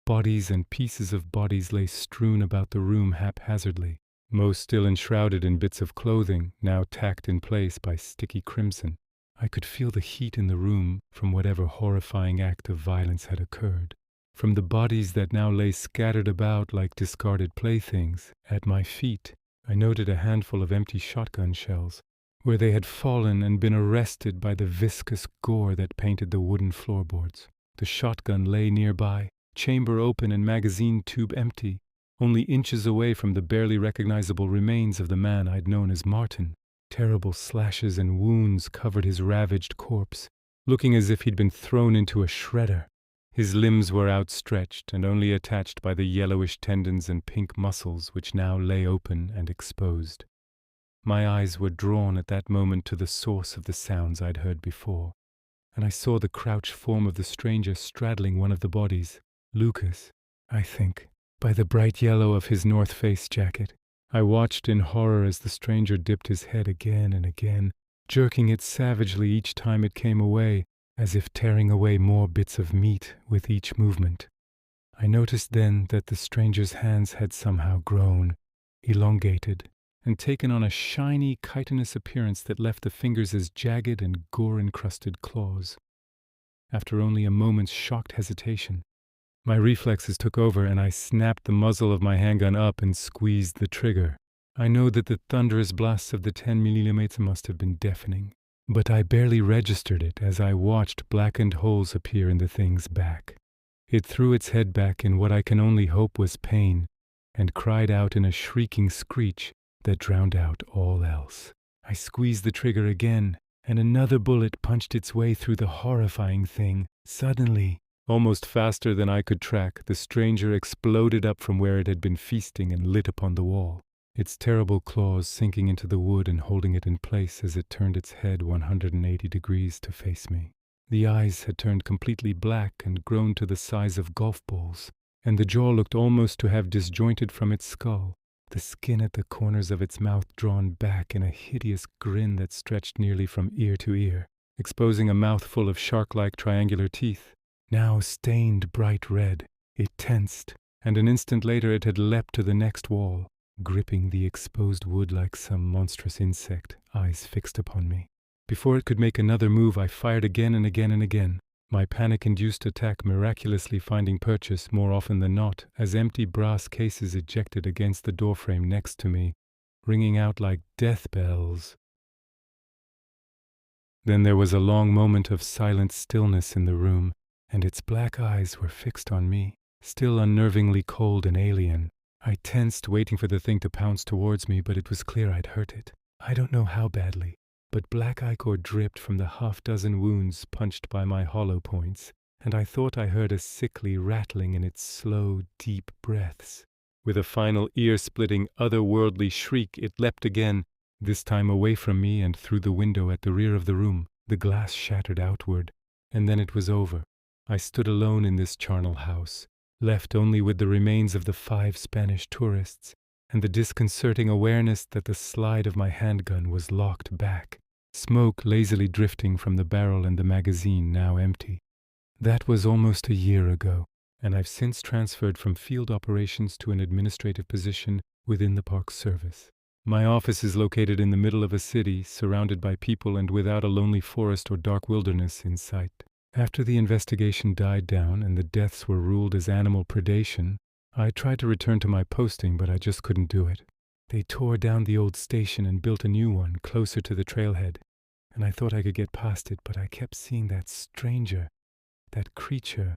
Bodies and pieces of bodies lay strewn about the room haphazardly, most still enshrouded in bits of clothing, now tacked in place by sticky crimson. I could feel the heat in the room from whatever horrifying act of violence had occurred. From the bodies that now lay scattered about like discarded playthings at my feet, I noted a handful of empty shotgun shells, where they had fallen and been arrested by the viscous gore that painted the wooden floorboards. The shotgun lay nearby, chamber open and magazine tube empty, only inches away from the barely recognizable remains of the man I'd known as Martin. Terrible slashes and wounds covered his ravaged corpse, looking as if he'd been thrown into a shredder. His limbs were outstretched and only attached by the yellowish tendons and pink muscles which now lay open and exposed. My eyes were drawn at that moment to the source of the sounds I'd heard before, and I saw the crouched form of the stranger straddling one of the bodies, Lucas, I think, by the bright yellow of his North Face jacket. I watched in horror as the stranger dipped his head again and again, jerking it savagely each time it came away, as if tearing away more bits of meat with each movement. I noticed then that the stranger's hands had somehow grown, elongated, and taken on a shiny, chitinous appearance that left the fingers as jagged and gore-encrusted claws. After only a moment's shocked hesitation, my reflexes took over and I snapped the muzzle of my handgun up and squeezed the trigger. I know that the thunderous blasts of the 10mm must have been deafening, but I barely registered it as I watched blackened holes appear in the thing's back. It threw its head back in what I can only hope was pain, and cried out in a shrieking screech that drowned out all else. I squeezed the trigger again, and another bullet punched its way through the horrifying thing. Suddenly, almost faster than I could track, the stranger exploded up from where it had been feasting and lit upon the wall, its terrible claws sinking into the wood and holding it in place as it turned its head 180 degrees to face me. The eyes had turned completely black and grown to the size of golf balls, and the jaw looked almost to have disjointed from its skull, the skin at the corners of its mouth drawn back in a hideous grin that stretched nearly from ear to ear, exposing a mouthful of shark-like triangular teeth. Now stained bright red, it tensed, and an instant later it had leapt to the next wall, gripping the exposed wood like some monstrous insect, eyes fixed upon me. Before it could make another move, I fired again and again and again, my panic-induced attack miraculously finding purchase more often than not, as empty brass cases ejected against the doorframe next to me, ringing out like death bells. Then there was a long moment of silent stillness in the room, and its black eyes were fixed on me, still unnervingly cold and alien. I tensed, waiting for the thing to pounce towards me, but it was clear I'd hurt it. I don't know how badly, but black ichor dripped from the half-dozen wounds punched by my hollow points, and I thought I heard a sickly rattling in its slow, deep breaths. With a final ear-splitting, otherworldly shriek, it leapt again, this time away from me and through the window at the rear of the room. The glass shattered outward, and then it was over. I stood alone in this charnel house, left only with the remains of the 5 Spanish tourists, and the disconcerting awareness that the slide of my handgun was locked back, smoke lazily drifting from the barrel and the magazine now empty. That was almost a year ago, and I've since transferred from field operations to an administrative position within the Park Service. My office is located in the middle of a city, surrounded by people and without a lonely forest or dark wilderness in sight. After the investigation died down and the deaths were ruled as animal predation, I tried to return to my posting, but I just couldn't do it. They tore down the old station and built a new one closer to the trailhead, and I thought I could get past it, but I kept seeing that stranger, that creature,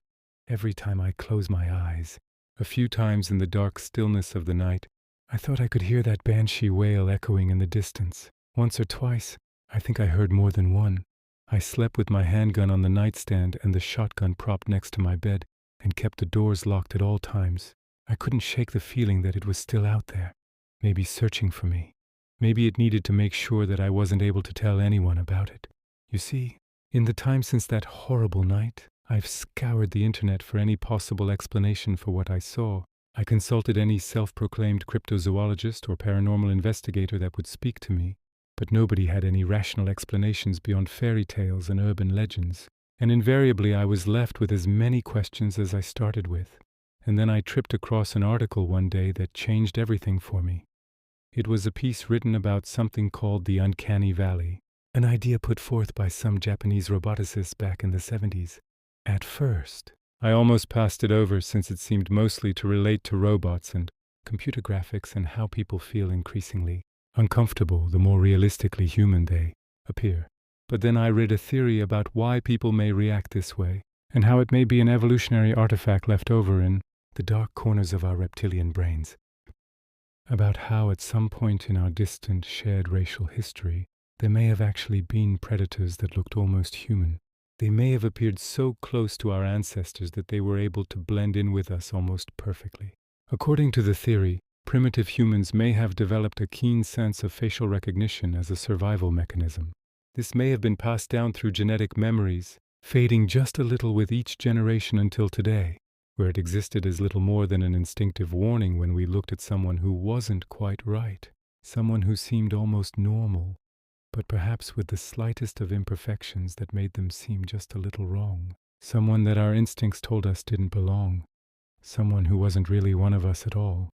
every time I closed my eyes. A few times in the dark stillness of the night, I thought I could hear that banshee wail echoing in the distance. Once or twice, I think I heard more than one. I slept with my handgun on the nightstand and the shotgun propped next to my bed, and kept the doors locked at all times. I couldn't shake the feeling that it was still out there, maybe searching for me. Maybe it needed to make sure that I wasn't able to tell anyone about it. You see, in the time since that horrible night, I've scoured the internet for any possible explanation for what I saw. I consulted any self-proclaimed cryptozoologist or paranormal investigator that would speak to me, but nobody had any rational explanations beyond fairy tales and urban legends, and invariably I was left with as many questions as I started with. And then I tripped across an article one day that changed everything for me. It was a piece written about something called the Uncanny Valley, an idea put forth by some Japanese roboticists back in the 70s. At first, I almost passed it over since it seemed mostly to relate to robots and computer graphics and how people feel increasingly uncomfortable the more realistically human they appear. But then I read a theory about why people may react this way, and how it may be an evolutionary artifact left over in the dark corners of our reptilian brains. About how at some point in our distant shared racial history, there may have actually been predators that looked almost human. They may have appeared so close to our ancestors that they were able to blend in with us almost perfectly. According to the theory, primitive humans may have developed a keen sense of facial recognition as a survival mechanism. This may have been passed down through genetic memories, fading just a little with each generation until today, where it existed as little more than an instinctive warning when we looked at someone who wasn't quite right, someone who seemed almost normal, but perhaps with the slightest of imperfections that made them seem just a little wrong, someone that our instincts told us didn't belong, someone who wasn't really one of us at all.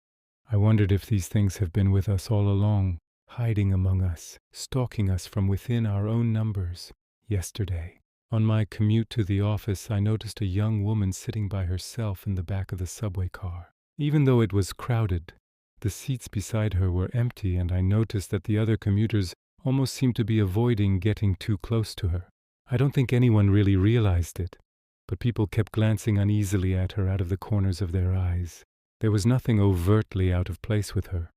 I wondered if these things have been with us all along, hiding among us, stalking us from within our own numbers. Yesterday, on my commute to the office, I noticed a young woman sitting by herself in the back of the subway car. Even though it was crowded, the seats beside her were empty, and I noticed that the other commuters almost seemed to be avoiding getting too close to her. I don't think anyone really realized it, but people kept glancing uneasily at her out of the corners of their eyes. There was nothing overtly out of place with her,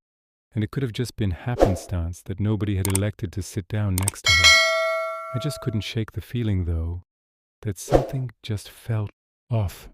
and it could have just been happenstance that nobody had elected to sit down next to her. I just couldn't shake the feeling, though, that something just felt off.